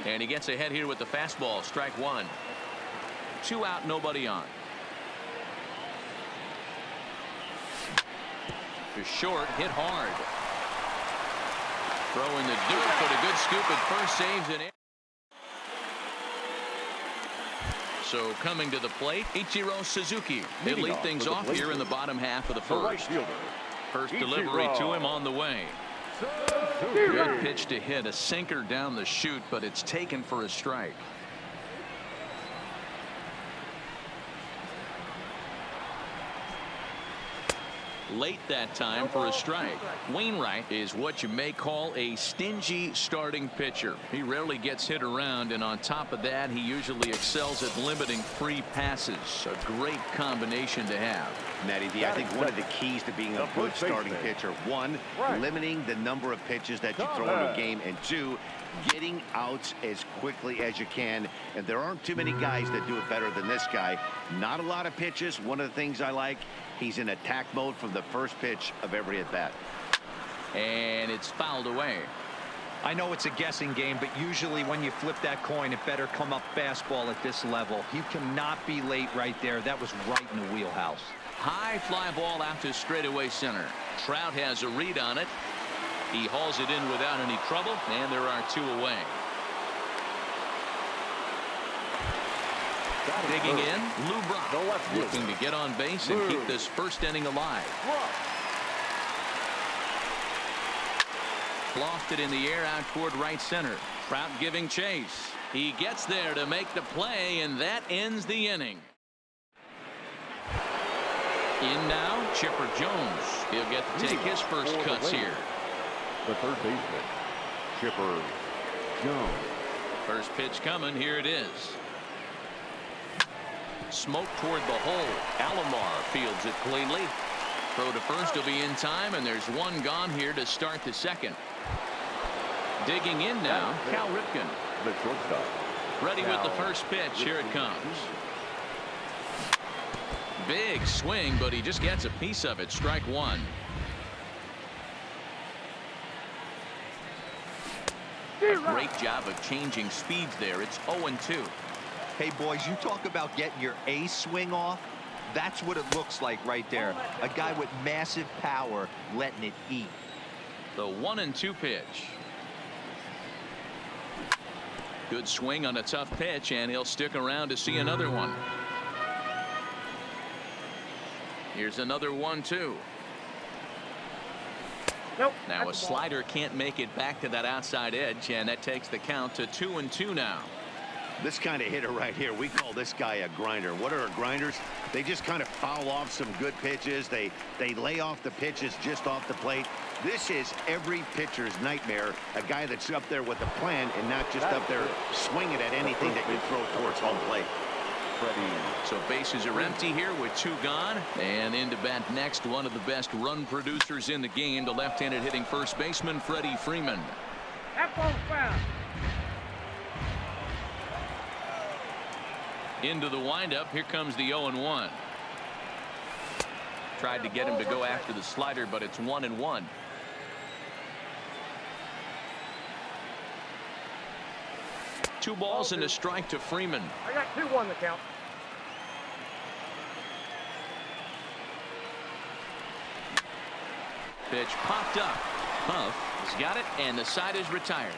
And he gets ahead here with the fastball. Strike one. 2 out, nobody on. To short, hit hard. Throwing the dirt, but a good scoop at first, saves an error. So coming to the plate, Ichiro Suzuki. He'll lead things off here in the bottom half of the first. First delivery to him on the way. Good pitch to hit, a sinker down the chute, but it's taken for a strike. Late that time for a strike. Wainwright is what you may call a stingy starting pitcher. He rarely gets hit around, and on top of that, he usually excels at limiting free passes. A great combination to have. Matty V, I think one of the keys to being a good starting pitcher, one, limiting the number of pitches that you throw in a game, and two, getting outs as quickly as you can. And there aren't too many guys that do it better than this guy. Not a lot of pitches. One of the things I like, he's in attack mode from the first pitch of every at bat. And it's fouled away. I know it's a guessing game, but usually when you flip that coin, it better come up fastball at this level. You cannot be late right there. That was right in the wheelhouse. High fly ball out to straightaway center. Trout has a read on it. He hauls it in without any trouble, and there are 2 away. Digging in, Lou Brock, looking to get on base and keep this first inning alive. Lofted in the air out toward right center. Trout giving chase. He gets there to make the play, and that ends the inning. In now, Chipper Jones. He'll get to take his first cuts here. The third baseman, Chipper Jones. First pitch coming. Here it is. Smoke toward the hole. Alomar fields it cleanly. Throw to first will be in time, and there's 1 gone here to start the second. Digging in now, Cal Ripken. The shortstop. Ready with the first pitch. Here it comes. Big swing, but he just gets a piece of it. Strike one. Great job of changing speeds there. It's 0-2. Hey, boys, you talk about getting your A swing off. That's what it looks like right there. A guy with massive power letting it eat. The 1-2 pitch. Good swing on a tough pitch, and he'll stick around to see another one. Here's another 1-2. Nope. Now a slider can't make it back to that outside edge, and that takes the count to 2-2 now. This kind of hitter right here, we call this guy a grinder. What are grinders? They just kind of foul off some good pitches. They lay off the pitches just off the plate. This is every pitcher's nightmare, a guy that's up there with a plan and not just up there swinging at anything that you throw towards home plate. So bases are empty here with 2 gone, and into bat next, one of the best run producers in the game, the left-handed hitting first baseman Freddie Freeman. That ball's foul. Into the windup. Here comes the 0-1. Tried to get him to go after the slider, but it's 1-1. Two balls and a strike to Freeman. I got 2-1 the count. Pitch popped up. Huff has got it, and the side is retired.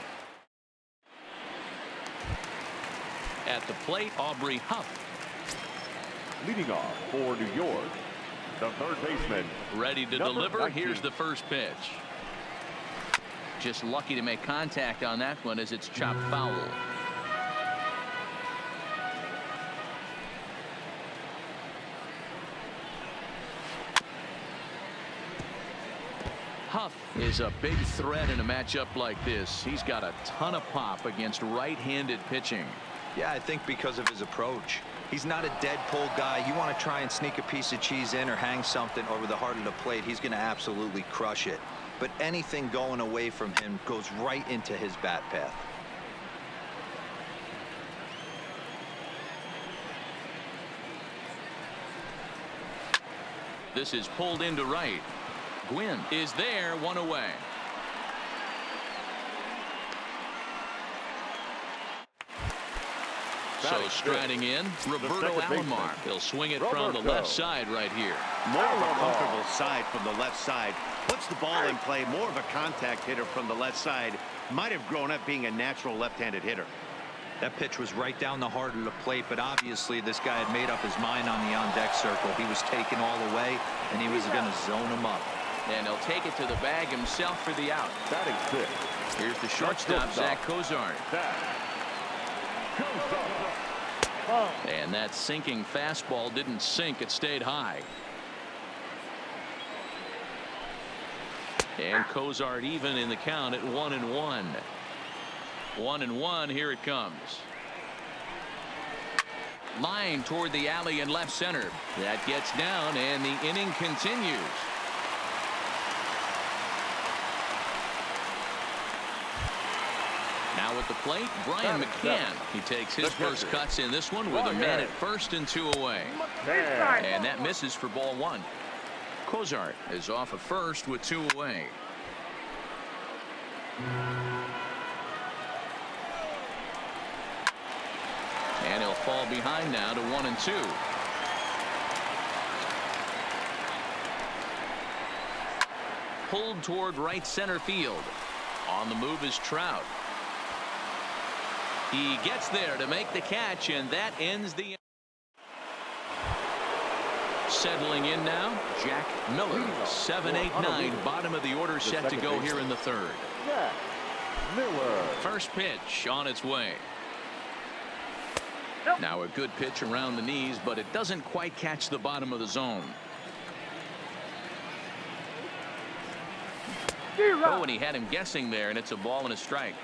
At the plate, Aubrey Huff. Leading off for New York, the third baseman. Ready to deliver. 19. Here's the first pitch. Just lucky to make contact on that one as it's chopped foul. Huff is a big threat in a matchup like this. He's got a ton of pop against right-handed pitching. Yeah, I think because of his approach. He's not a dead pull guy. You want to try and sneak a piece of cheese in or hang something over the heart of the plate, he's going to absolutely crush it. But anything going away from him goes right into his bat path. This is pulled into right. Gwynn is there, 1 away. So striding in, Roberto Alomar. He'll swing it from the left side right here. More of a comfortable side from the left side. Puts the ball in play. More of a contact hitter from the left side. Might have grown up being a natural left-handed hitter. That pitch was right down the heart of the plate, but obviously this guy had made up his mind on the on-deck circle. He was taken all the way, and he was going to zone him up. And he'll take it to the bag himself for the out. Batting 6. Here's the shortstop, Zach Cozart. And that sinking fastball didn't sink. It stayed high. And Cozart even in the count at 1-1. 1-1. Here it comes. Line toward the alley in left center. That gets down, and the inning continues. Now at the plate, Brian McCann. He takes his first cuts in this one with a man at first and 2 away. And that misses for ball 1. Cozart is off at first with 2 away. And he'll fall behind now to 1-2. Pulled toward right center field. On the move is Trout. He gets there to make the catch, and that ends the. Settling in now, Jack Miller. 7-8-9, bottom of the order, set to go here in the third. Jack Miller. First pitch on its way. Now a good pitch around the knees, but it doesn't quite catch the bottom of the zone. Oh, and he had him guessing there, and it's a ball and a strike.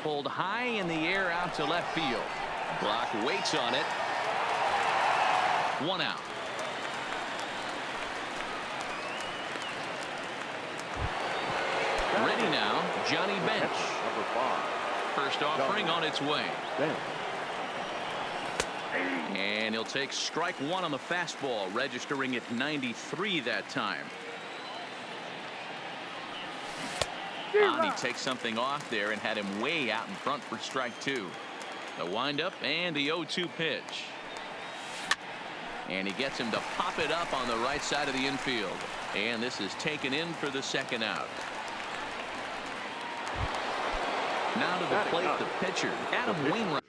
Pulled high in the air out to left field. Block waits on it. 1 out. Ready now, Johnny Bench. Number 5. First offering on its way. Bench. And he'll take strike 1 on the fastball, registering at 93 that time. And he takes something off there and had him way out in front for strike 2. The windup and the 0-2 pitch. And he gets him to pop it up on the right side of the infield. And this is taken in for the second out. Now to the plate, the pitcher, Adam Wainwright.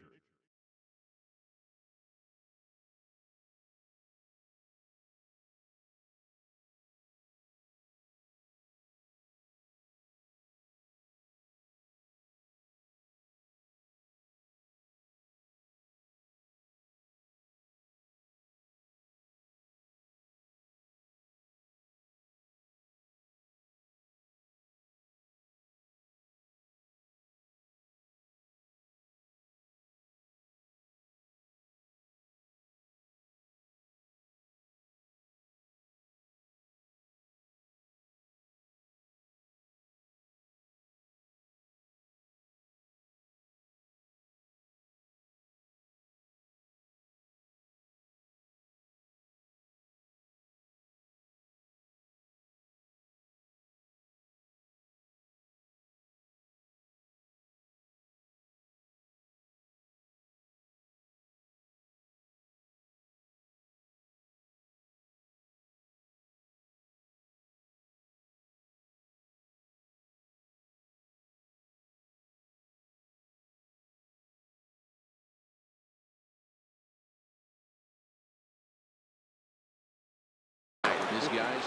This guy's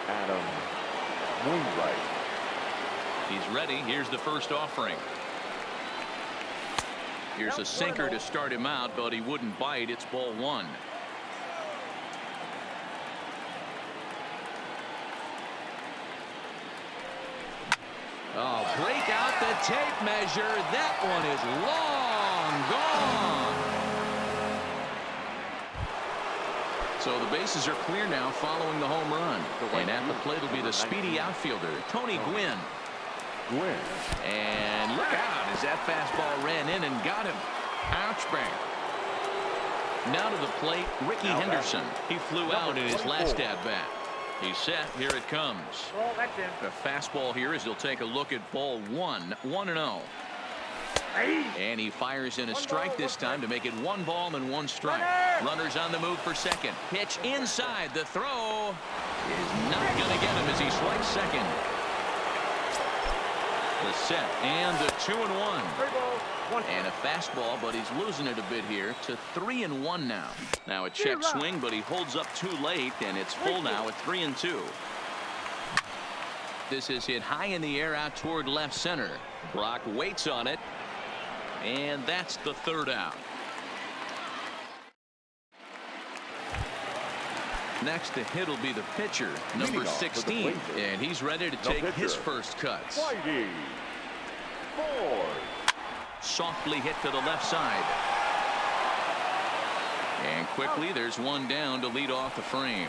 Adam Wainwright. He's ready. Here's the first offering. Here's a sinker to start him out, but he wouldn't bite. It's ball 1. Oh, break out the tape measure. That one is long gone. So the bases are clear now following the home run. And at the plate will be the speedy outfielder, Tony Gwynn. And look out as that fastball ran in and got him. Ouch bang. Now to the plate, Ricky Henderson. He flew out in his last at bat. He's set. Here it comes. Well, that's in. The fastball here as he'll take a look at ball one. 1-0. And he fires in a strike this time to make it 1 ball and 1 strike. Runners on the move for second. Pitch inside. The throw is not going to get him as he swipes second. The set and the 2-1. And a fastball, but he's losing it a bit here to 3-1 now. Now a check swing, but he holds up too late, and it's full now at 3-2. This is hit high in the air out toward left center. Brock waits on it, and that's the 3rd out. Next to hit will be the pitcher, number 16, and he's ready to take his first cuts. Softly hit to the left side. And quickly there's one down to lead off the frame.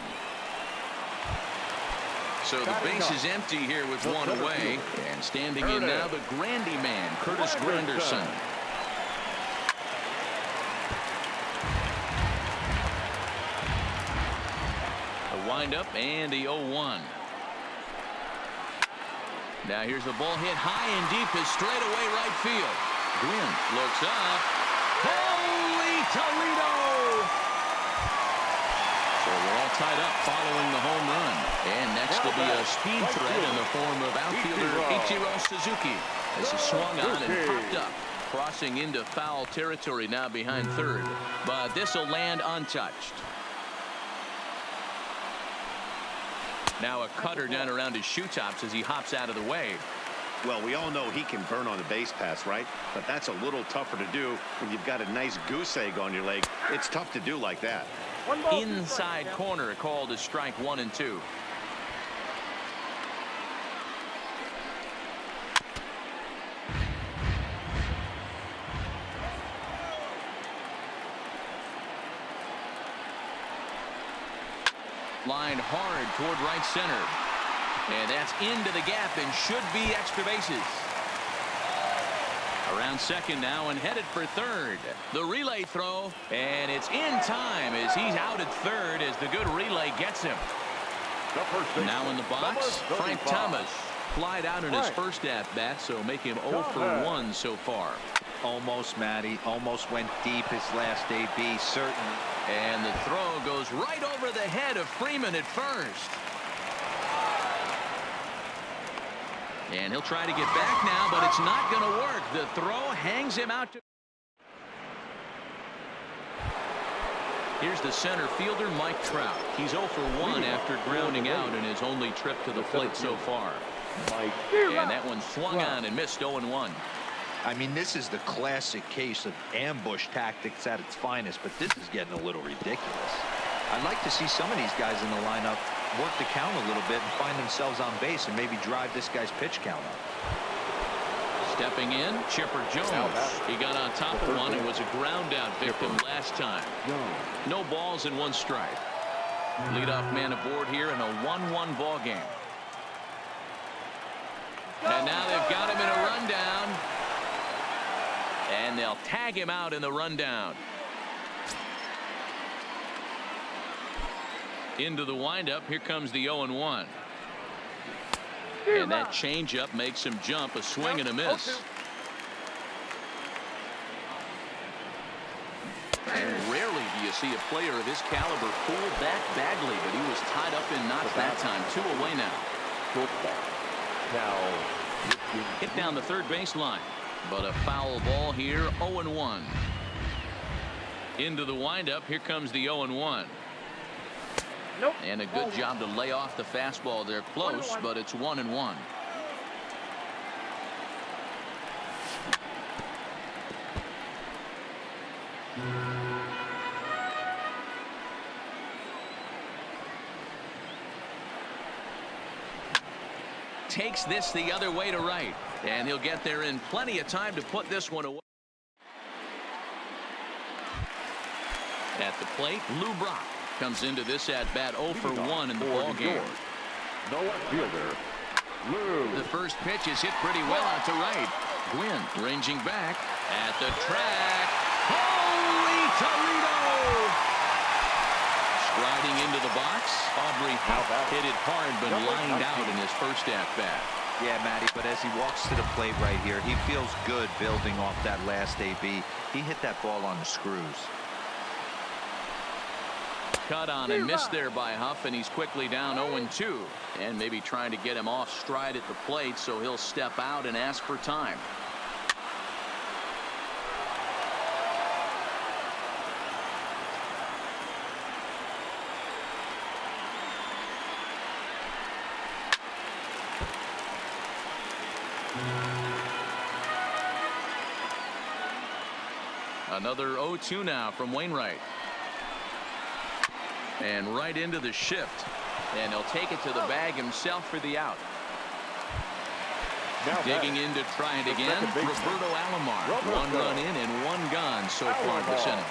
So the base is empty here with one away. And standing in now the Grandy man, Curtis Granderson. A windup and the 0-1. Now here's the ball hit high and deep to straightaway right field. Gwynn looks up. Holy Toledo! So we're all tied up following the home run. And next will be a speed threat in the form of outfielder Ichiro Suzuki. This is swung on and popped up. Crossing into foul territory now behind third. But this will land untouched. Now a cutter down around his shoe tops as he hops out of the way. Well, we all know he can burn on the base pass, right? But that's a little tougher to do when you've got a nice goose egg on your leg. It's tough to do like that. Inside corner called a strike 1 and 2. Line hard toward right center. And that's into the gap and should be extra bases. Around second now and headed for third. The relay throw, and it's in time as he's out at third as the good relay gets him. Now in the box, Frank Thomas. Flied out in his first at-bat, so make him 0 for 1 so far. Almost, Matty. Almost went deep his last AB, certainly. And the throw goes right over the head of Freeman at first. And he'll try to get back now, but it's not going to work. The throw hangs him out. Here's the center fielder, Mike Trout. He's 0 for 1 after grounding out in his only trip to the plate so far. And that one swung on and missed 0-1. I mean, this is the classic case of ambush tactics at its finest, but this is getting a little ridiculous. I'd like to see some of these guys in the lineup work the count a little bit and find themselves on base and maybe drive this guy's pitch count up. Stepping in, Chipper Jones. He got on top of one and was a ground out victim last time. No balls and 1 strike. Leadoff man aboard here in a 1-1 ball game. And now they've got him in a rundown. And they'll tag him out in the rundown. Into the windup. Here comes the 0-1. And that changeup makes him jump. A swing and a miss. And rarely do you see a player of his caliber fooled that badly, but he was tied up in knots that time. 2 away now. Hit down the third baseline, but a foul ball here. 0-1. Into the windup. Here comes the 0-1. Nope. And a good job to lay off the fastball. They're close, but it's 1-1. Takes this the other way to right, and he'll get there in plenty of time to put this one away. At the plate, Lou Brock comes into this at bat 0 for 1 in the ball game. No fielder, Lou. The first pitch is hit pretty well out to right. Gwynn ranging back at the track. Holy Toledo! Riding into the box. Aubrey hit it hard but lined out in his first at-bat. Yeah, Matty, but as he walks to the plate right here, he feels good building off that last AB. He hit that ball on the screws. Cut on and missed there by Huff, and he's quickly down 0-2. And maybe trying to get him off stride at the plate, so he'll step out and ask for time. Another 0-2 now from Wainwright. And right into the shift. And he'll take it to the bag himself for the out. Now digging in to try it again. Roberto Alomar. One run in and one gone so far this inning.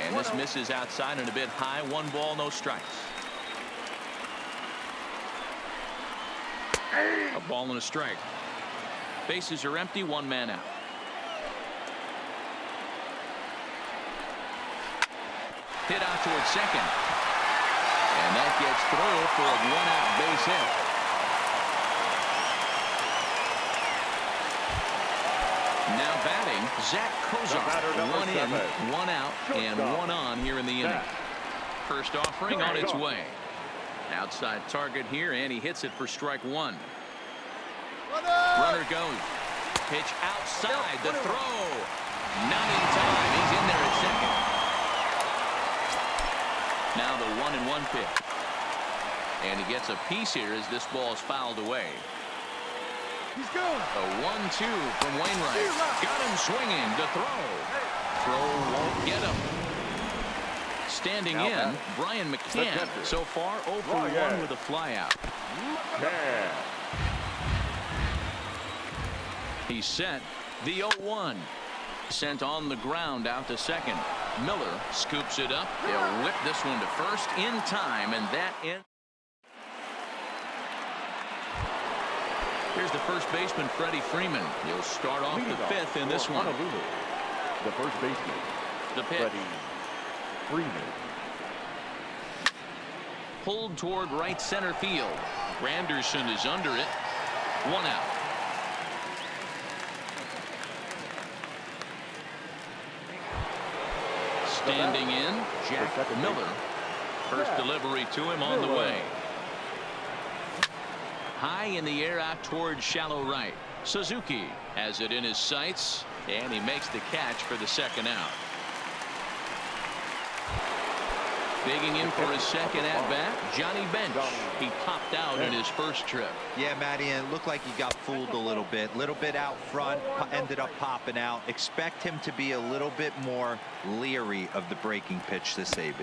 And this misses outside and a bit high. 1 ball, no strikes. A ball and a strike. Bases are empty. 1 man out. Hit out towards second. And that gets through for a 1-out base hit. Now batting, Zach Kozar. 1 in, 1 out, and 1 on here in the inning. First offering on its way. Outside target here, and he hits it for strike 1. Runner goes. Pitch outside. The throw. Not in time. He's in there at second. Now the 1-1 pitch. And he gets a piece here as this ball is fouled away. He's going. A 1-2 from Wainwright. Got him swinging. The throw. Throw won't get him. Standing in, Brian McCann. So far 0 for 1 with a flyout. He's set. The 0-1. Sent on the ground out to second. Miller scoops it up. He'll whip this one to first in time, and that in. Here's the first baseman, Freddie Freeman. He'll start off the 5th in this one. The first baseman, The pitch. Freddie Freeman. Pulled toward right center field. Granderson is under it. 1 out. Standing in, Jack Miller. First delivery to him on the way. High in the air out towards shallow right. Suzuki has it in his sights, and he makes the catch for the 2nd out. Digging in for his 2nd at bat, Johnny Bench. He popped out in his first trip. Yeah, Matty, and it looked like he got fooled a little bit out front, ended up popping out. Expect him to be a little bit more leery of the breaking pitch this AB.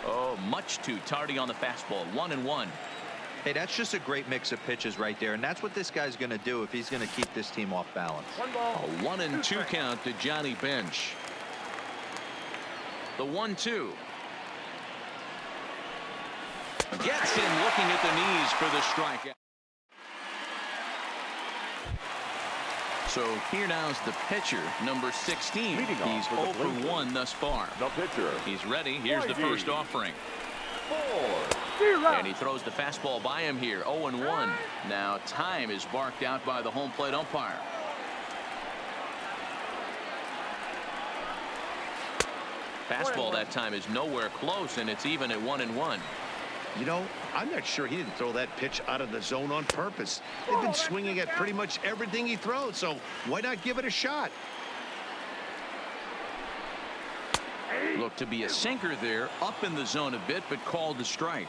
Oh, much too tardy on the fastball. 1-1. Hey, that's just a great mix of pitches right there, and that's what this guy's going to do if he's going to keep this team off balance. A 1-2 count to Johnny Bench. The 1-2. Gets him looking at the knees for the strikeout. So here now's the pitcher, number 16. He's 0 for 1 thus far. The pitcher. He's ready. Here's the first offering. And he throws the fastball by him here. 0-1. Now time is barked out by the home plate umpire. Fastball that time is nowhere close, and it's even at 1-1. You know, I'm not sure he didn't throw that pitch out of the zone on purpose. They've been swinging at pretty much everything he throws, so why not give it a shot? Looked to be a sinker there, up in the zone a bit, but called a strike.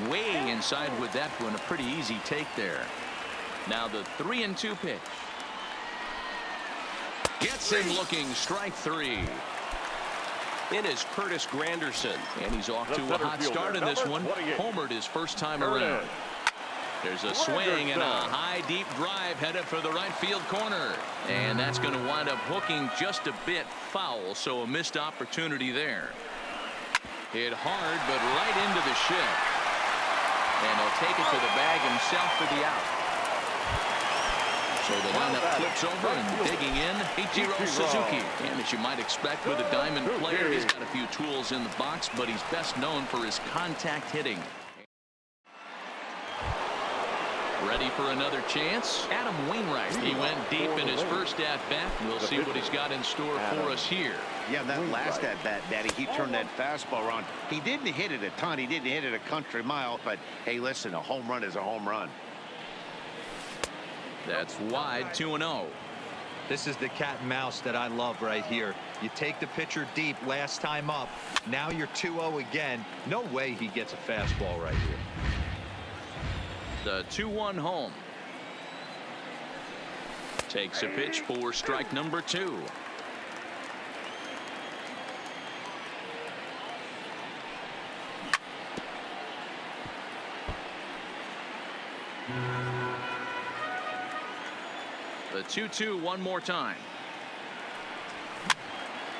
Way inside with that one, a pretty easy take there. Now the 3-2 pitch. Gets him looking, strike 3. It is Curtis Granderson, and he's off to a hot start in this one. Homered his first time around. There's a swing and a high deep drive headed for the right field corner, and that's going to wind up hooking just a bit foul, so a missed opportunity there. Hit hard but right into the shift, and he'll take it to the bag himself for the out. So the lineup flips over and digging in, Ichiro Suzuki. And as you might expect with a diamond player, he's got a few tools in the box, but he's best known for his contact hitting. Ready for another chance? Adam Wainwright. He went deep in his first at-bat. We'll see what he's got in store for us here. Yeah, that last at-bat, Daddy, he turned that fastball around. He didn't hit it a ton. He didn't hit it a country mile. But, hey, listen, a home run is a home run. That's wide, 2-0. This is the cat and mouse that I love right here. You take the pitcher deep last time up. Now you're 2-0 again. No way he gets a fastball right here. The 2-1 home. Takes a pitch for strike number 2. The 2-2 one more time.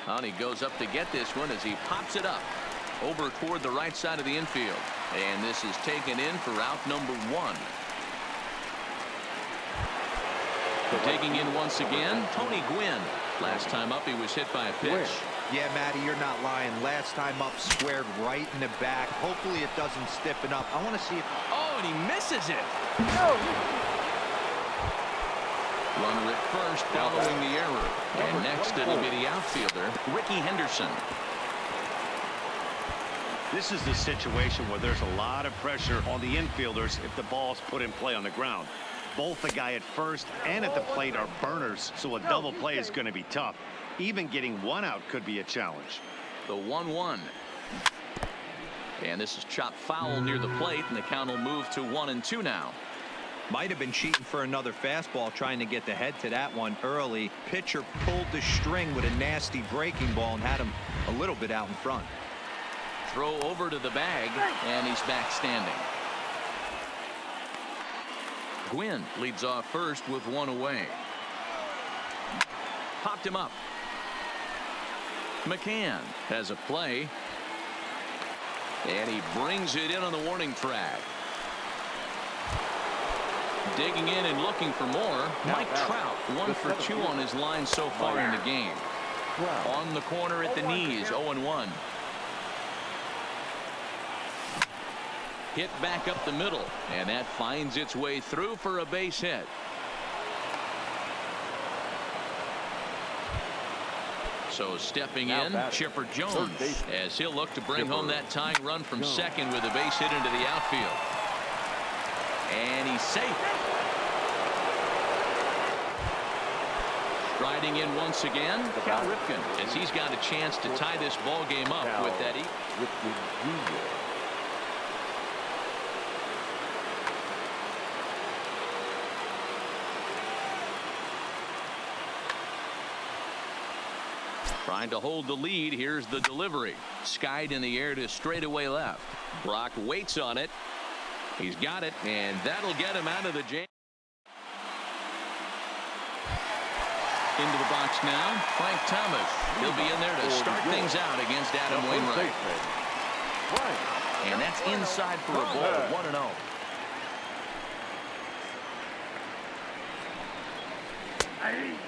And he goes up to get this one as he pops it up over toward the right side of the infield. And this is taken in for out number 1. Digging in once again, Tony Gwynn. Last time up, he was hit by a pitch. Yeah, Matty, you're not lying. Last time up, squared right in the back. Hopefully it doesn't stiffen up. I want to see if... Oh, and he misses it. Runner at first following the error. And next it'll be the outfielder, Ricky Henderson. This is the situation where there's a lot of pressure on the infielders if the ball's put in play on the ground. Both the guy at first and at the plate are burners, so a double play is going to be tough. Even getting one out could be a challenge. The 1-1. And this is chopped foul near the plate, and the count will move to 1-2 now. Might have been cheating for another fastball, trying to get the head to that one early. Pitcher pulled the string with a nasty breaking ball and had him a little bit out in front. Throw over to the bag, and he's back standing. Gwynn leads off first with 1 away. Popped him up. McCann has a play. And he brings it in on the warning track. Digging in and looking for more. Mike Trout, 1 for 2 on his line so far in the game. On the corner at the knees, 0-1. Hit back up the middle, and that finds its way through for a base hit. So stepping in, Chipper Jones, as he'll look to bring home that tying run from second with a base hit into the outfield. And he's safe. Striding in once again, Cal Ripken, as he's got a chance to tie this ball game up with that. Trying to hold the lead. Here's the delivery. Skied in the air to straightaway left. Brock waits on it. He's got it, and that'll get him out of the jam. Into the box now, Frank Thomas. He'll be in there to start things out against Adam Wainwright. And that's inside for a ball, 1-0.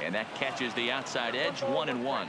And that catches the outside edge, 1-1.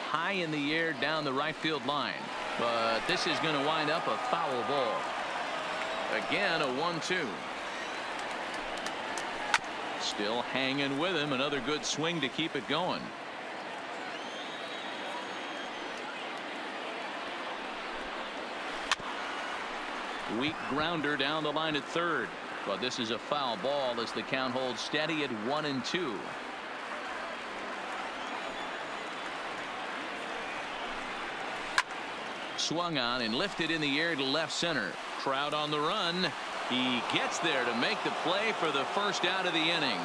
High in the air down the right field line, but this is going to wind up a foul ball. Again, a 1-2. Still hanging with him. Another good swing to keep it going. Weak grounder down the line at third, but this is a foul ball as the count holds steady at 1-2. Swung on and lifted in the air to left center. Trout on the run. He gets there to make the play for the first out of the inning.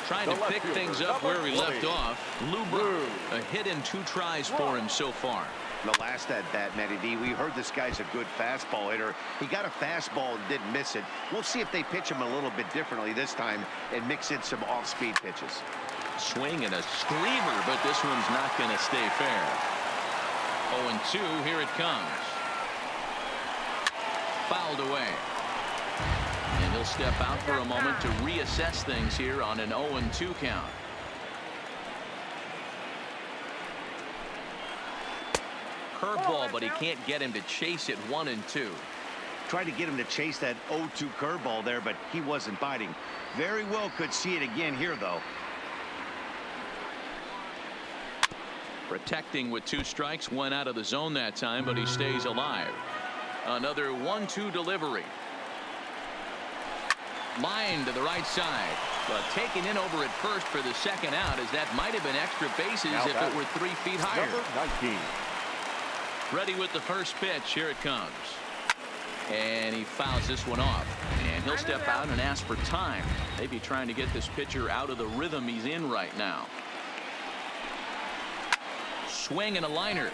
Trying to pick things up where he left off. Luber, a hit in 2 tries for him so far. The last at bat, Matty D, we heard this guy's a good fastball hitter. He got a fastball and didn't miss it. We'll see if they pitch him a little bit differently this time and mix in some off-speed pitches. Swing and a screamer, but this one's not going to stay fair. 0-2, here it comes. Fouled away. And he'll step out for a moment to reassess things here on an 0-2 count. Curveball, but he can't get him to chase it. 1-2. Tried to get him to chase that 0-2 curveball there, but he wasn't biting. Very well could see it again here, though. Protecting with 2 strikes, went out of the zone that time, but he stays alive. Another 1-2 delivery. Line to the right side, but taken in over at first for the second out, as that might have been extra bases if it were 3 feet higher. Number 19. Ready with the first pitch. Here it comes. And he fouls this one off. And he'll step out and ask for time. Maybe trying to get this pitcher out of the rhythm he's in right now. Swing and a liner.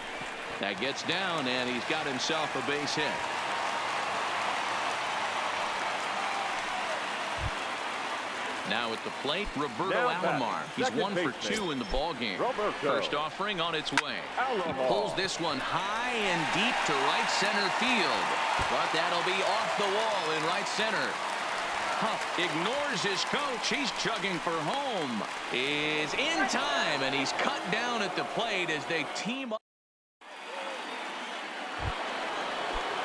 That gets down, and he's got himself a base hit. Now at the plate, Roberto Alomar. He's 1 for 2 in the ball game. First offering on its way. He pulls this one high and deep to right center field. But that'll be off the wall in right center. Huff ignores his coach. He's chugging for home. Is in time, and he's cut down at the plate as they team up.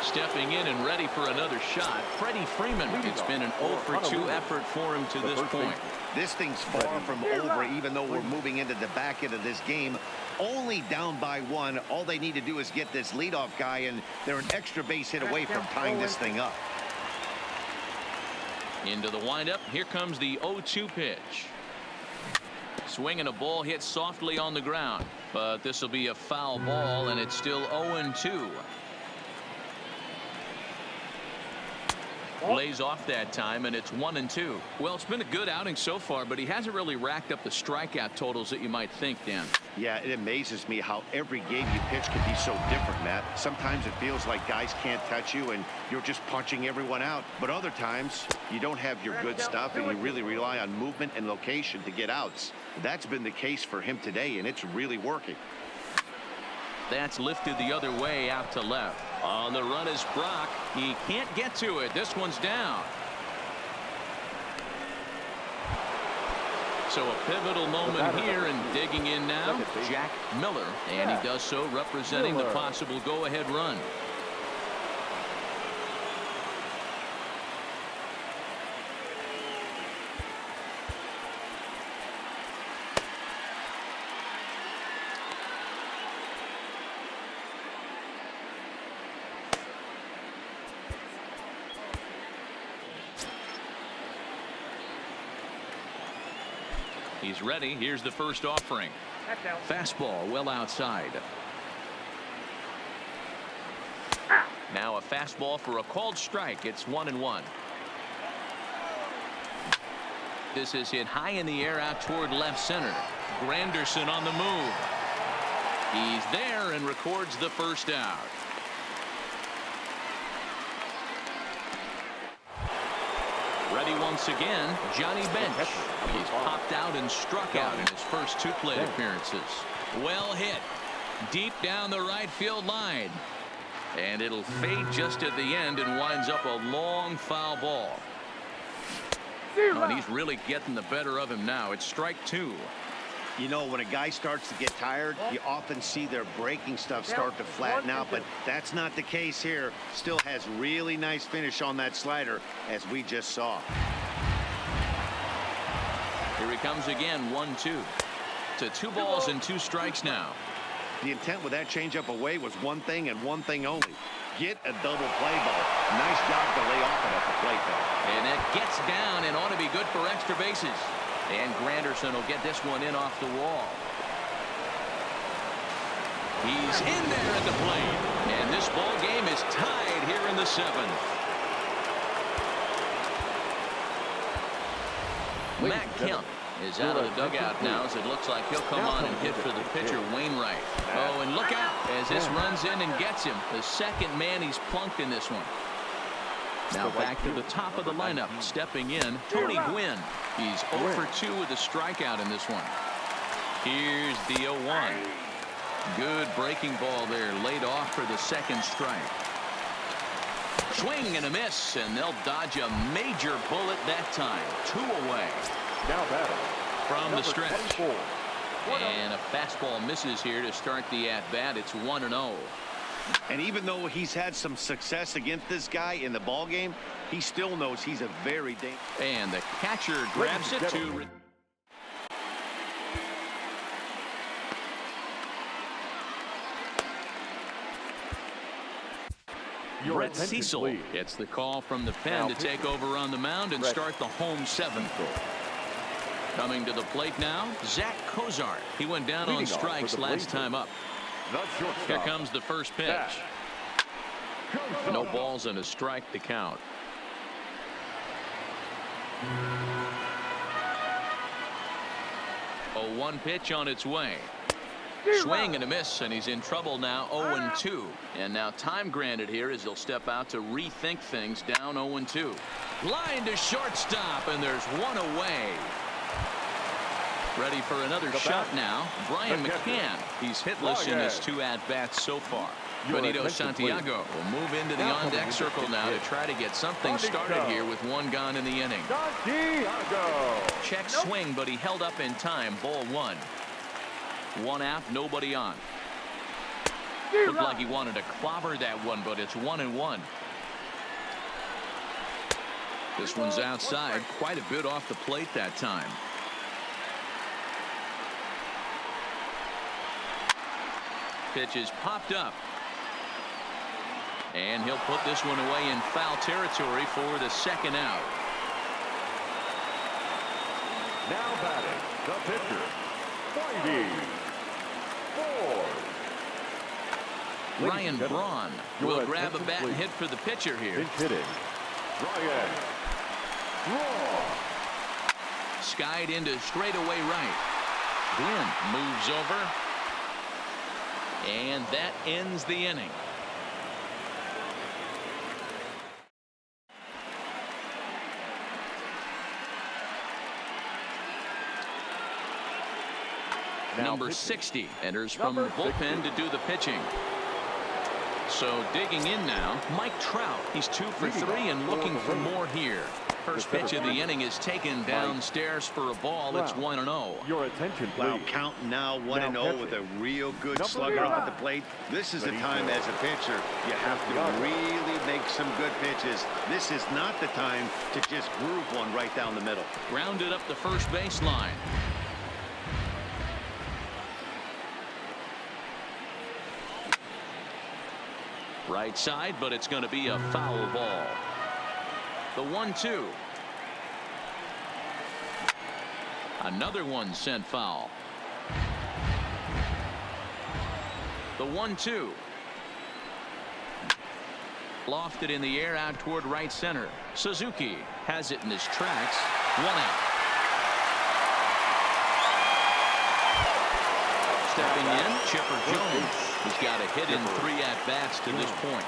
Stepping in and ready for another shot, Freddie Freeman. It's been an 0 for 2 effort for him to this point. This thing's far from over, even though we're moving into the back end of this game. Only down by 1. All they need to do is get this leadoff guy, and they're an extra base hit away from tying this thing up. Into the windup. Here comes the 0-2 pitch. Swinging a ball hit softly on the ground, but this will be a foul ball, and it's still 0-2. Lays off that time, and it's 1-2. Well, it's been a good outing so far, but he hasn't really racked up the strikeout totals that you might think, Dan. Yeah, it amazes me how every game you pitch can be so different, Matt. Sometimes it feels like guys can't touch you and you're just punching everyone out. But other times you don't have your good stuff and you really rely on movement and location to get outs. That's been the case for him today, and it's really working. That's lifted the other way out to left. On the run is Brock. He can't get to it. This one's down. So a pivotal moment here, and digging in now, Jack Miller. And he does so representing the possible go-ahead run. He's ready. Here's the first offering. Fastball well outside. Now a fastball for a called strike. It's 1-1. This is hit high in the air out toward left center. Granderson on the move. He's there and records the first out. Ready once again, Johnny Bench. He's popped out and struck out in his first 2 plate appearances. Well hit. Deep down the right field line. And it'll fade just at the end and winds up a long foul ball. Oh, and he's really getting the better of him now. It's strike 2. You know, when a guy starts to get tired, you often see their breaking stuff start to flatten out, but that's not the case here. Still has really nice finish on that slider, as we just saw. Here he comes again, 1-2. To 2 balls and 2 strikes now. The intent with that changeup away was one thing and one thing only. Get a double play ball. Nice job to lay off it at the plate, though. And that gets down and ought to be good for extra bases. And Granderson will get this one in off the wall. He's in there at the plate. And this ball game is tied here in the 7th. Matt Kemp is out of the dugout now, as it looks like he'll come on and hit for the pitcher, Wainwright. Oh, and look out as this runs in and gets him. The second man he's plunked in this one. Now back to the top of the lineup. Stepping in, Tony Gwynn. He's 0 for 2 with a strikeout in this one. Here's the 0-1. Good breaking ball there, laid off for the second strike. Swing and a miss, and they'll dodge a major bullet that time. 2 away. Now batting From the stretch. 24. And a fastball misses here to start the at-bat. It's 1-0. And even though he's had some success against this guy in the ball game, he still knows he's a very dangerous. And the catcher grabs it to. Brett Cecil gets the call from the pen to take over on the mound and start the home 7th. Coming to the plate now, Zach Cozart. He went down on strikes last time up. Here comes the first pitch. No balls and a strike to count. A 1 pitch on its way. Swing and a miss, and he's in trouble now. 0-2. And now time granted here as he'll step out to rethink things. Down 0-2. Line to shortstop, and there's 1 away. Ready for another shot now. Brian McCann. He's hitless in his 2 at-bats so far. Benito Santiago will move into the on-deck circle now to try to get something started here with 1 gone in the inning. Check swing, but he held up in time. Ball 1. 1 out, nobody on. Looked like he wanted to clobber that one, but it's 1-1. This one's outside, quite a bit off the plate that time. Pitch is popped up. And he'll put this one away in foul territory for the 2nd out. Now batting, the pitcher, 94. Ryan Braun will grab a bat and hit for the pitcher here. Hitting, Ryan Braun. Skied into straightaway right. Glenn moves over. And that ends the inning. Number 60 enters from the bullpen to do the pitching. So digging in now, Mike Trout. He's 2 for 3 and looking for more here. First pitch of the inning is taken downstairs for a ball. It's 1-0. Your attention, please. Well, count now 1-0 with a real good slugger up at the plate. This is the time as a pitcher you have to really make some good pitches. This is not the time to just groove one right down the middle. Grounded up the first baseline. Right side, but it's going to be a foul ball. The 1-2. Another one sent foul. The 1-2. Lofted in the air out toward right center. Suzuki has it in his tracks. 1 out. Stepping in, Chipper Jones. He's got a hit in 3 at-bats to this point.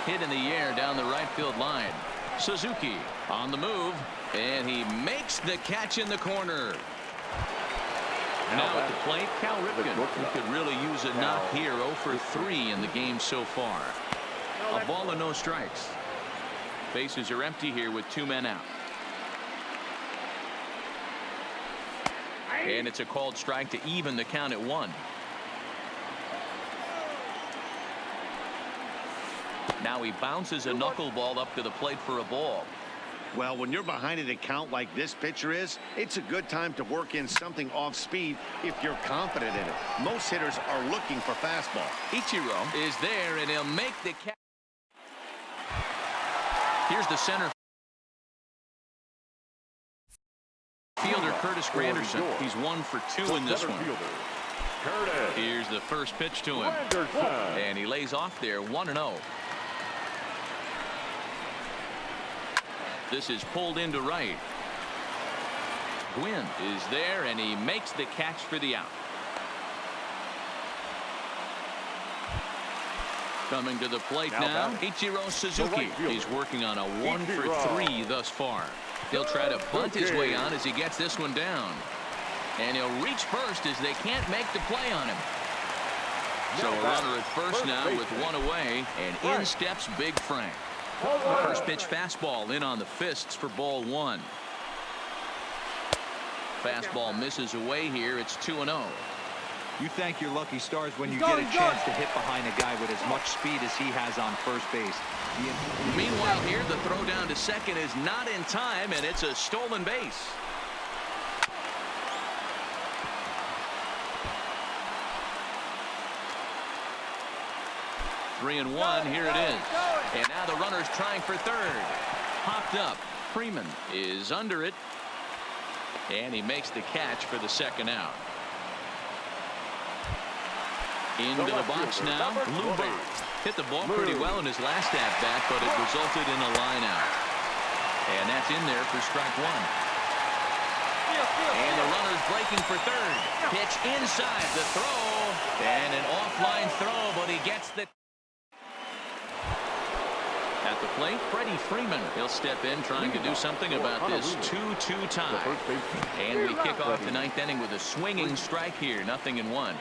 Hit in the air down the right field line. Suzuki on the move, and he makes the catch in the corner. Now at the plate, Cal Ripken, who could really use a knock here. 0 for 3 in the game so far. A ball and no strikes. Bases are empty here with 2 men out. And it's a called strike to even the count at 1. Now he bounces a knuckleball up to the plate for a ball. Well, when you're behind an account like this pitcher is, it's a good time to work in something off speed if you're confident in it. Most hitters are looking for fastball. Ichiro is there, and he'll make the catch. Here's the center fielder, Curtis Granderson. He's 1 for 2 in this one. Here's the first pitch to him. And he lays off there. 1-0. This is pulled into right. Gwynn is there, and he makes the catch for the out. Coming to the plate now, Ichiro Suzuki. He's working on a 1-for-3 thus far. He'll try to bunt his way on as he gets this one down. And he'll reach first as they can't make the play on him. So a runner at first now with one away, and in steps Big Frank. First pitch fastball in on the fists for ball one. Fastball misses away here. It's 2-0. You thank your lucky stars when you get a chance to hit behind a guy with as much speed as he has on first base. Meanwhile here, the throw down to second is not in time, and it's a stolen base. Three and one, here it is. And now the runner's trying for third. Popped up. Freeman is under it. And he makes the catch for the second out. Into the box now, Lou Brock. Hit the ball pretty well in his last at-bat, but it resulted in a line out. And that's in there for strike one. And the runner's breaking for third. Pitch inside the throw. And an offline throw, but he gets the... At the plate, Freddie Freeman. He'll step in trying to do something about this 2-2 tie. And we kick off the ninth inning with a swinging strike here. 0-1.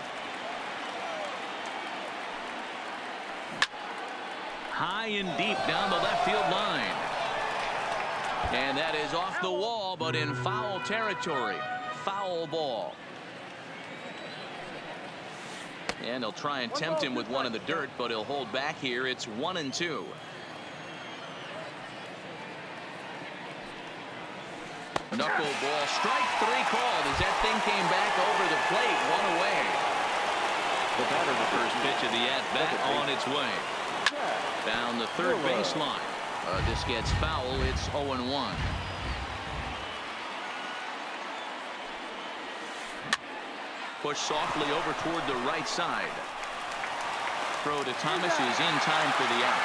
High and deep down the left field line. And that is off the wall, but in foul territory. Foul ball. And they'll try and tempt him with one in the dirt, but he'll hold back here. It's 1-2. Knuckleball, strike three called as that thing came back over the plate, one away. The first pitch of the at-bat on its way. Down the third baseline. This gets foul. It's 0-1. Push softly over toward the right side. Throw to Thomas is in time for the out.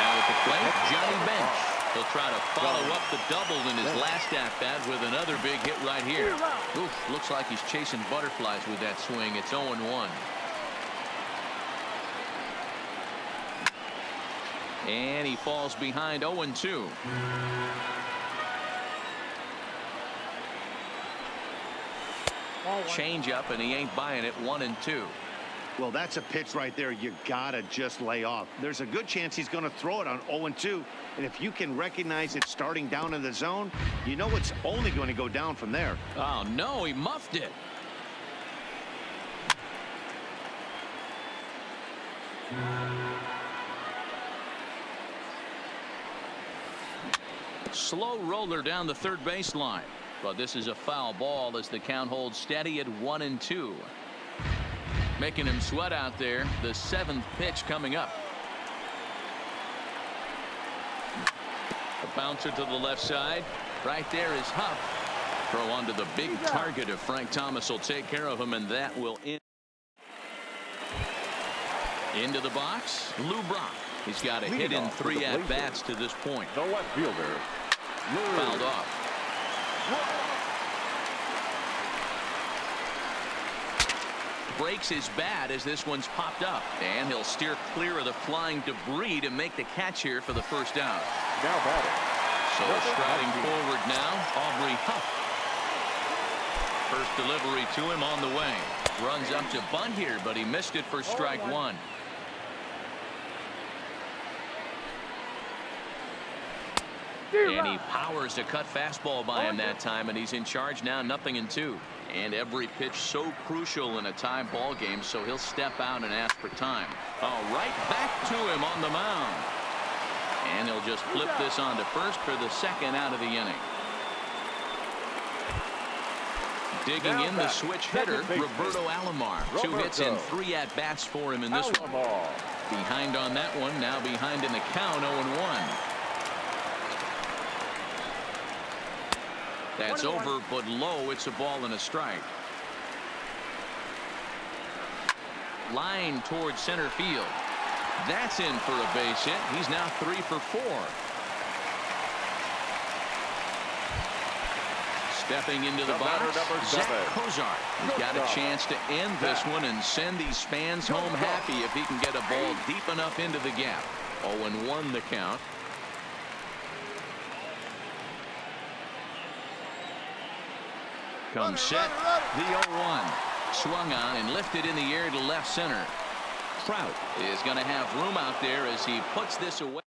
Now at the plate, Johnny Bench. He'll try to follow up the double in his last at-bat with another big hit right here. Oof, looks like he's chasing butterflies with that swing. It's 0-1. And he falls behind 0-2. Change up, and he ain't buying it. 1-2. Well, that's a pitch right there you gotta just lay off. There's a good chance he's going to throw it on 0-2. And if you can recognize it starting down in the zone, you know it's only going to go down from there. Oh, no, he muffed it. Slow roller down the third baseline. But this is a foul ball as the count holds steady at 1-2. Making him sweat out there. The seventh pitch coming up. A bouncer to the left side. Right there is Huff. Throw onto the big target of Frank Thomas will take care of him, and that will end. Into the box, Lou Brock. He's got a hit in 3 at-bats to this point. The left fielder. Fouled off. Breaks his bat as this one's popped up, and he'll steer clear of the flying debris to make the catch here for the first out. Now batting. So striding forward now, Aubrey Huff. First delivery to him on the way. Runs up to bunt here, but he missed it for strike one. And he powers a cut fastball by him that time, and he's in charge now. 0-2. And every pitch so crucial in a tie ball game, so he'll step out and ask for time. Right back to him on the mound. And he'll just flip this on to first for the second out of the inning. Digging in the switch hitter, Roberto Alomar. 2 hits and 3 at-bats for him in this one. Behind on that one, now behind in the count, 0-1. That's over, but low. It's a ball and a strike. Line towards center field. That's in for a base hit. He's now 3 for 4. Stepping into the box, Zach Kozar. He's got a chance to end this one and send these fans home happy if he can get a ball deep enough into the gap. 0-1 the count. Comes set, the 0-1. Swung on and lifted in the air to left center. Trout is going to have room out there as he puts this away.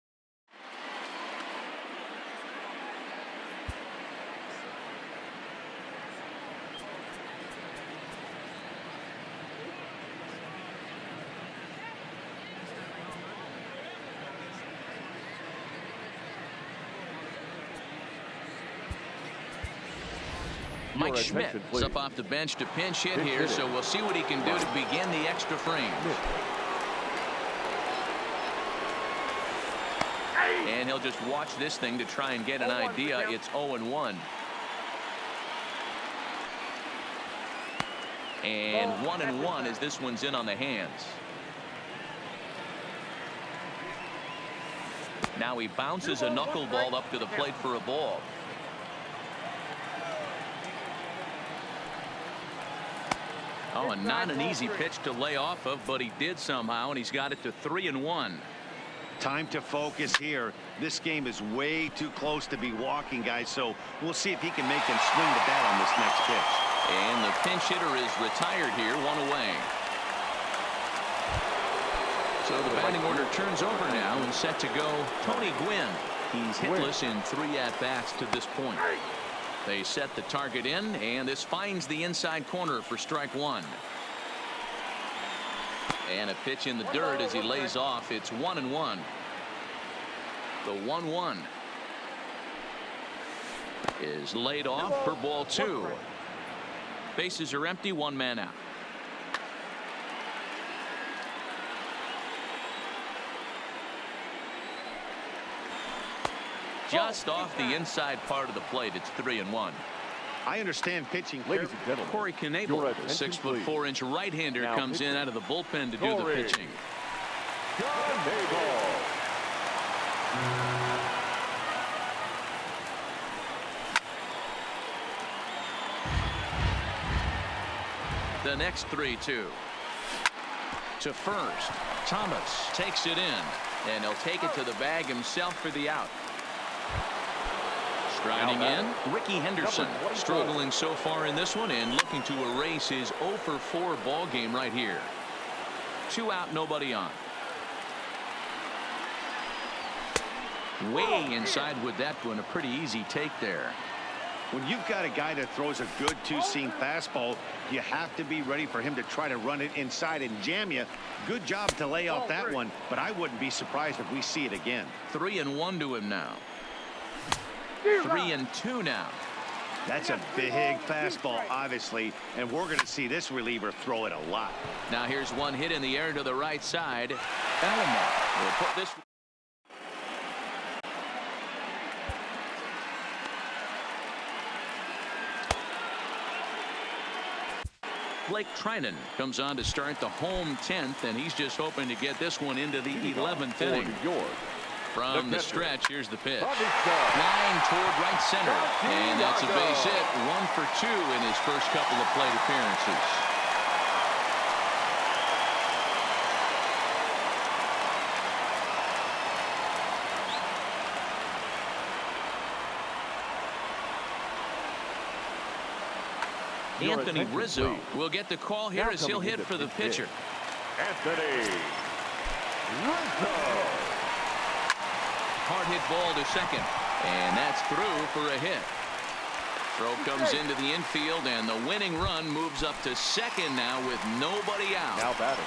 Mike Schmidt is up off the bench to pinch hit here, so we'll see what he can do to begin the extra frames. And he'll just watch this thing to try and get an idea. It's 0-1. And 1-1 as this one's in on the hands. Now he bounces a knuckleball up to the plate for a ball. Oh, and not an easy pitch to lay off of, but he did somehow, and he's got it to 3-1. Time to focus here. This game is way too close to be walking, guys, so we'll see if he can make him swing the bat on this next pitch. And the pinch hitter is retired here, 1 away. So the batting order turns over now and set to go Tony Gwynn. He's hitless in 3 at-bats to this point. They set the target in, and this finds the inside corner for strike 1. And a pitch in the dirt as he lays off. It's 1-1. The 1-1 is laid off for ball 2. Bases are empty, 1 man out. Just off the inside part of the plate. It's 3-1. I understand pitching. Ladies and gentlemen, Corey Knable, the 6'4" right-hander, comes in out of the bullpen to do the pitching. The next 3-2. To first. Thomas takes it in, and he'll take it to the bag himself for the out. Striding in, Ricky Henderson, struggling so far in this one and looking to erase his 0-for-4 ball game right here. 2 out, nobody on. Way inside with that one, a pretty easy take there. When you've got a guy that throws a good two-seam fastball, you have to be ready for him to try to run it inside and jam you. Good job to lay off that one, but I wouldn't be surprised if we see it again. 3-1 to him now. 3-2 now. That's a big fastball, obviously, and we're going to see this reliever throw it a lot. Now here's one hit in the air to the right side. Bellimore will put this. Blake Trinan comes on to start the home 10th, and he's just hoping to get this one into the 11th inning. From the stretch, here's the pitch. Line toward right center, and that's a base hit. 1 for 2 in his first couple of plate appearances. Anthony Rizzo will get the call here as he'll hit for the pitcher. Anthony Rizzo. Hard hit ball to second, and that's through for a hit. Throw comes into the infield, and the winning run moves up to second now with nobody out. Now batting.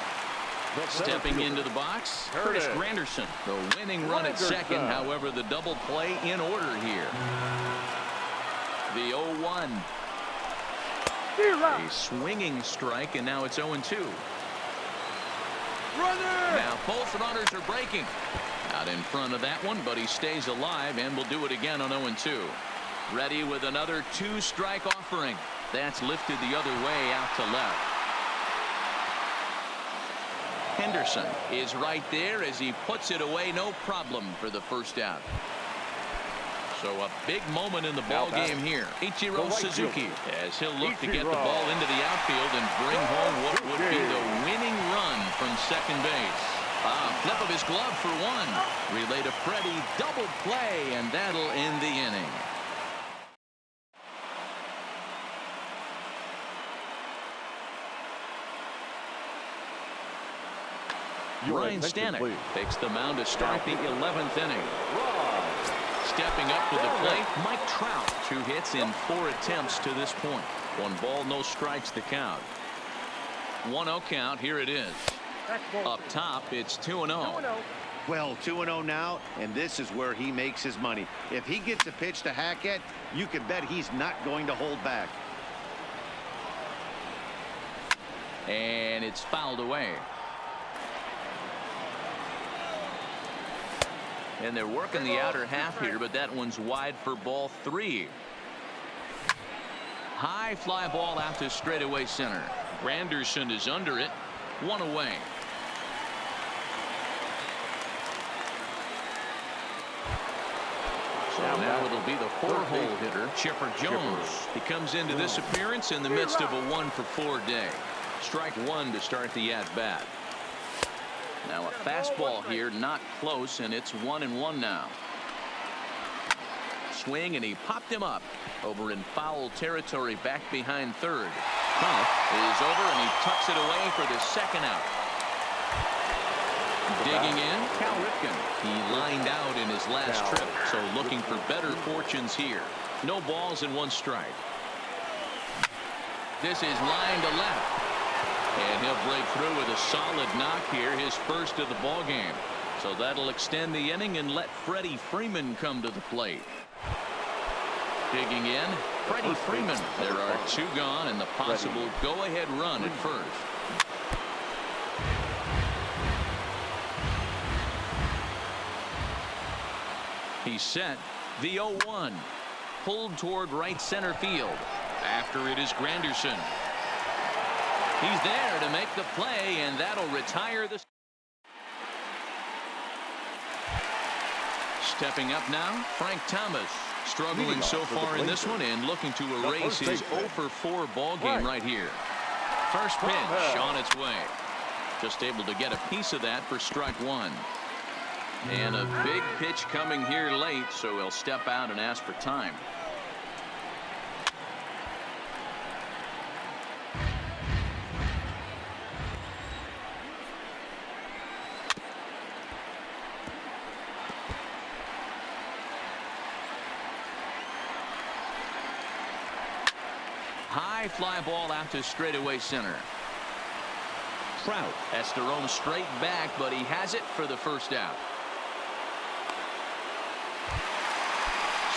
Stepping into the box, Curtis Granderson. The winning run at second, however, the double play in order here. The 0-1. A swinging strike, and now it's 0-2. Now both runners are breaking. Out in front of that one, but he stays alive and will do it again on 0-2. Ready with another 2-strike offering. That's lifted the other way out to left. Henderson is right there as he puts it away. No problem for the first out. So a big moment in the ball game here. Ichiro Suzuki, as he'll look to get the ball into the outfield and bring home what would be the winning run from second base. Flip of his glove for one. Relay to Freddie, double play, and that'll end the inning. Ryan Stanek takes the mound to start the 11th inning. Stepping up to the plate, Mike Trout. 2 hits in 4 attempts to this point. 1 ball, no strikes to count. 1-0 count. Here it is. Up top, it's 2-0. Well, 2-0 now, and this is where he makes his money. If he gets a pitch to hack at, you can bet he's not going to hold back. And it's fouled away. And they're working the outer half here, but that one's wide for ball 3. High fly ball out to straightaway center. Granderson is under it. 1 away. So now it'll be the 4-hole hitter, Chipper Jones. He comes into this appearance in the midst of a 1-for-4 day. Strike 1 to start the at-bat. Now a fastball here, not close, and it's 1-1 now. Swing, and he popped him up over in foul territory back behind third. Huff is over, and he tucks it away for the second out. Digging in, Cal Ripken. He lined out in his last trip, so looking for better fortunes here. No balls and 1 strike. This is line to left. And he'll break through with a solid knock here, his first of the ball game. So that'll extend the inning and let Freddie Freeman come to the plate. Digging in, Freddie Freeman. There are 2 gone and the possible go-ahead run at first. He's set. The 0-1. Pulled toward right center field. After it is Granderson. He's there to make the play, and that'll retire the. Stepping up now, Frank Thomas. Struggling so far in this one and looking to erase his 0-for-4 ball game right here. First pitch on its way. Just able to get a piece of that for strike 1. And a big pitch coming here late, so he'll step out and ask for time. High fly ball out to straightaway center. Trout has to roam straight back, but he has it for the first out.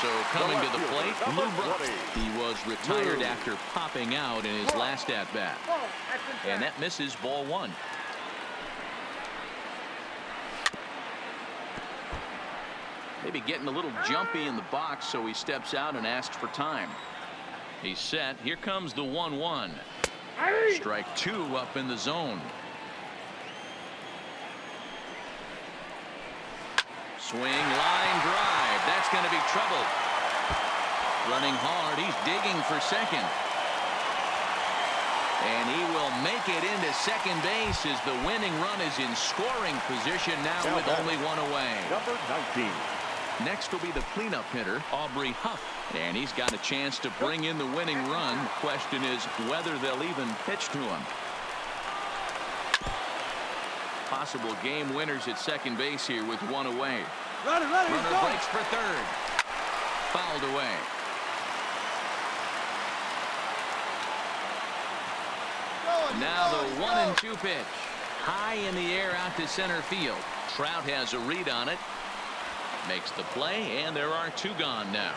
So coming to the plate, Lou Brock. He was retired after popping out in his last at-bat. And that misses ball 1. Maybe getting a little jumpy in the box, so he steps out and asks for time. He's set. Here comes the 1-1. Strike 2 up in the zone. Swing, line drive. That's going to be trouble. Running hard. He's digging for second. And he will make it into second base as the winning run is in scoring position now with only 1 away. Number 19. Next will be the cleanup hitter, Aubrey Huff. And he's got a chance to bring in the winning run. The question is whether they'll even pitch to him. Possible game winners at second base here with 1 away. Runner breaks for third. Fouled away. Now the 1-2 pitch. High in the air out to center field. Trout has a read on it. Makes the play, and there are 2 gone now.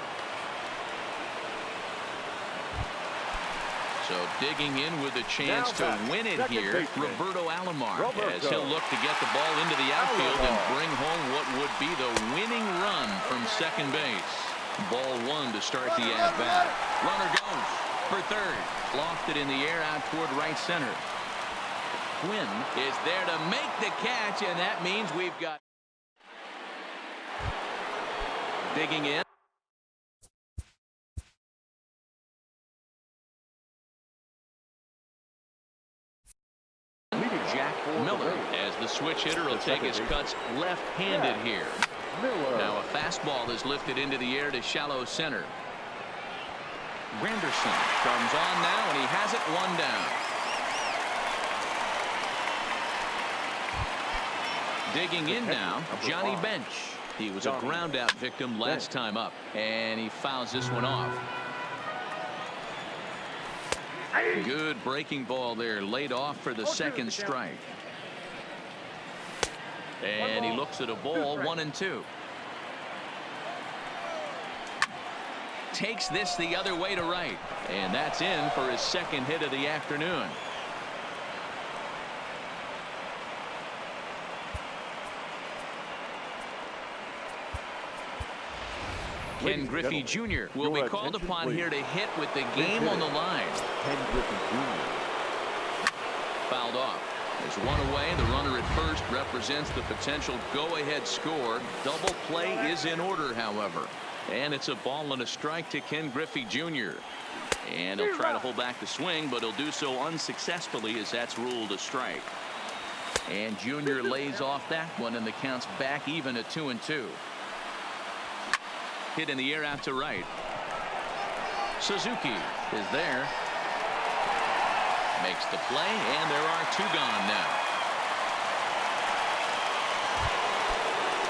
So digging in with a chance to win it here, Roberto Alomar, as he'll look to get the ball into the outfield and bring home what would be the winning run from second base. Ball 1 to start the at-bat. Runner goes for third. Lofted in the air out toward right center. Quinn is there to make the catch, and that means we've got. Digging in. Miller, as the switch hitter, will take his cuts left-handed here. Now a fastball is lifted into the air to shallow center. Granderson comes on now, and he has it 1 down. Digging in now, Johnny Bench. He was a ground-out victim last time up, and he fouls this one off. Good breaking ball there, laid off for the second strike. And he looks at a ball, 1-2. Takes this the other way to right, and that's in for his second hit of the afternoon. Ken Griffey Jr. will be called upon here to hit with the game on the line. Ken Griffey Jr. Fouled off. There's one away. The runner at first represents the potential go-ahead score. Double play is in order, however. And it's a ball and a strike to Ken Griffey Jr. And he'll try to hold back the swing, but he'll do so unsuccessfully as that's ruled a strike. And Jr. lays off that one, and the count's back even at 2-2. Hit in the air out to right. Suzuki is there. Makes the play, and there are 2 gone now.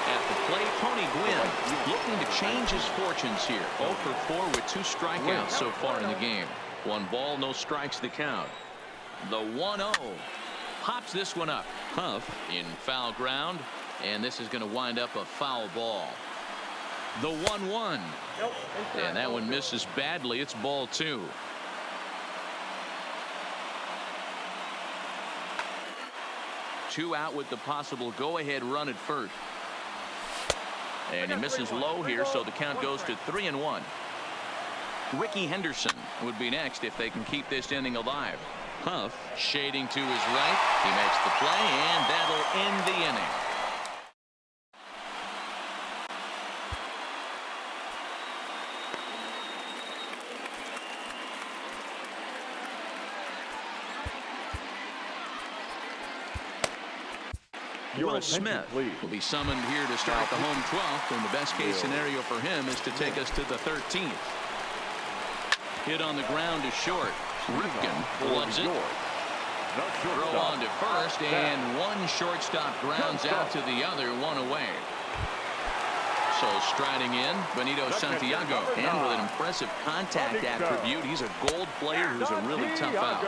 At the plate, Tony Gwynn looking to change his fortunes here. 0 for 4 with 2 strikeouts so far in the game. 1 ball, no strikes to count. The 1-0. Pops this one up. Huff in foul ground, and this is going to wind up a foul ball. The 1-1. And that one misses badly. It's ball 2. Two out with the possible go-ahead run at first. And he misses low here, so the count goes to 3-1. Ricky Henderson would be next if they can keep this inning alive. Huff shading to his right. He makes the play, and that'll end the inning. Will Smith will be summoned here to start the home 12th, and the best case scenario for him is to take us to the 13th. Hit on the ground to short. Ripken loves it. Throw on to first, and one shortstop grounds out to the other, 1 away. So striding in, Benito Santiago, and with an impressive contact attribute, he's a gold player who's a really tough out.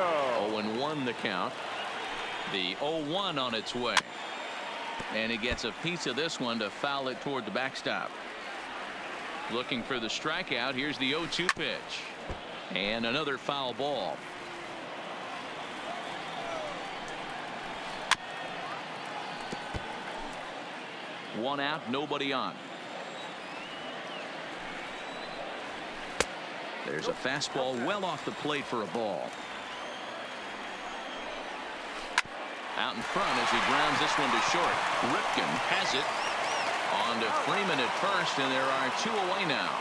0-1 the count. The 0-1 on its way. And he gets a piece of this one to foul it toward the backstop. Looking for the strikeout. Here's the 0-2 pitch. And another foul ball. One out, nobody on. There's a fastball well off the plate for a ball. Out in front as he grounds this one to short. Ripken has it. On to Freeman at first, and there are 2 away now.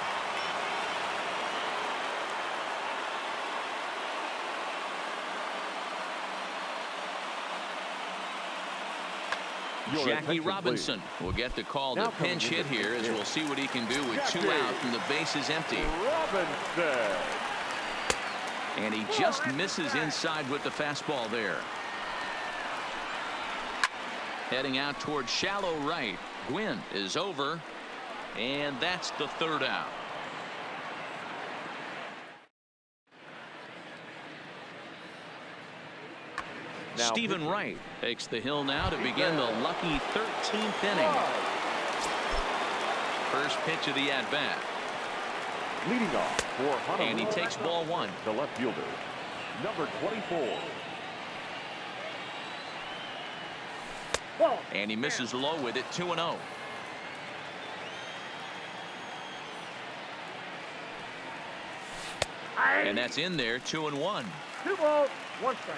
Jackie Robinson will get the call to pinch hit here, as we'll see what he can do with 2 out and the bases empty. And he just misses inside with the fastball there. Heading out toward shallow right. Gwynn is over, and that's the 3rd out. Stephen Wright takes the hill now to begin the lucky 13th inning. First pitch of the at-bat. Leading off for Honolulu, and he takes ball 1. The left fielder, number 24. And he misses low with it, 2-0. And that's in there, 2-1. 2 balls, 1 strike.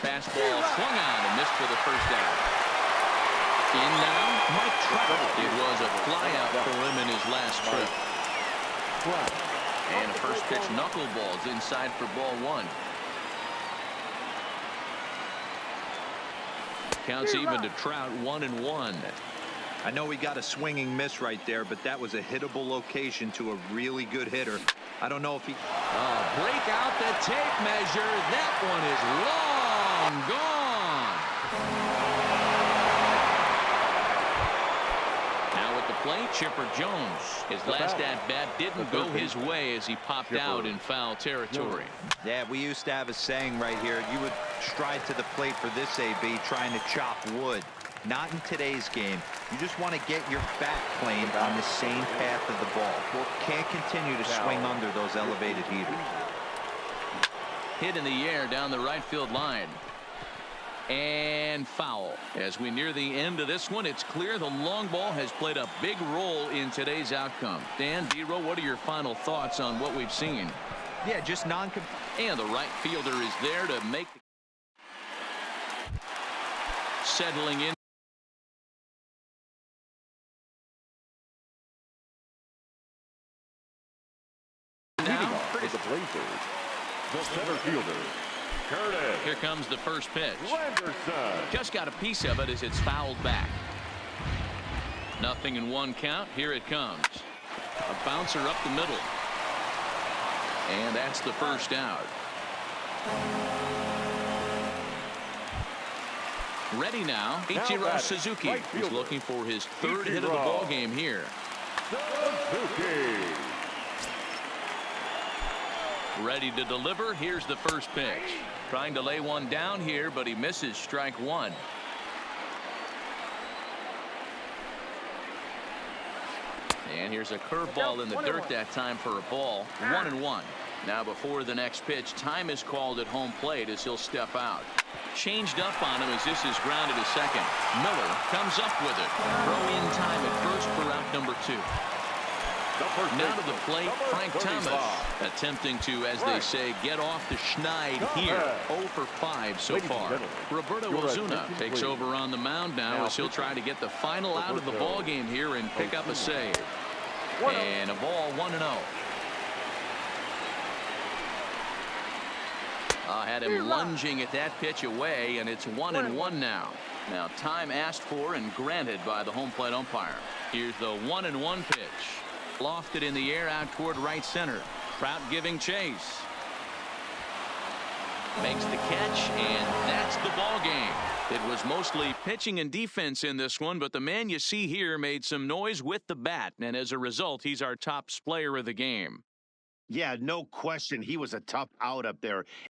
Fastball swung on and missed for the first out. In now, Mike Trout. It was a flyout for him in his last trip. And a first pitch knuckleballs inside for ball one. Counts even to Trout, 1-1. I know he got a swinging miss right there, but that was a hittable location to a really good hitter. I don't know if he... break out the tape measure. That one is long gone. Now at the plate, Chipper Jones. His last at-bat didn't go his way as he popped out in foul territory. Yeah, we used to have a saying right here. You would stride to the plate for this AB trying to chop wood. Not in today's game. You just want to get your bat plane on the same path of the ball. Can't continue to swing under those elevated heaters. Hit in the air down the right field line. And foul. As we near the end of this one, it's clear the long ball has played a big role in today's outcome. Dan, D-Row, what are your final thoughts on what we've seen? Yeah, just and the right fielder is there to make the... Settling in. The Blazers, the center fielder, Curtis. Here comes the first pitch. Anderson. Just got a piece of it as it's fouled back. 0-1 count. Here it comes. A bouncer up the middle. And that's the first out. Ready now. Ichiro Suzuki is looking for his third hit of the ball game here. Suzuki. Ready to deliver. Here's the first pitch. Trying to lay one down here, but he misses strike one. And here's a curveball in the dirt that time for a ball. 1-1. Now before the next pitch, time is called at home plate as he'll step out. Changed up on him as this is grounded to second. Miller comes up with it. Throw in time at first for out number 2. Now to the plate, Frank Thomas attempting to, as they say, get off the schneid here. 0 for 5 so far. Roberto Ozuna takes over on the mound now as he'll try to get the final out of the ball game here and pick up a save. And a ball 1-0. Had him lunging at that pitch away, and it's 1-1 now. Now time asked for and granted by the home plate umpire. Here's the 1-1 pitch. Lofted in the air out toward right center. Trout giving chase. Makes the catch, and that's the ball game. It was mostly pitching and defense in this one, but the man you see here made some noise with the bat, and as a result, he's our top player of the game. Yeah, no question. He was a tough out up there.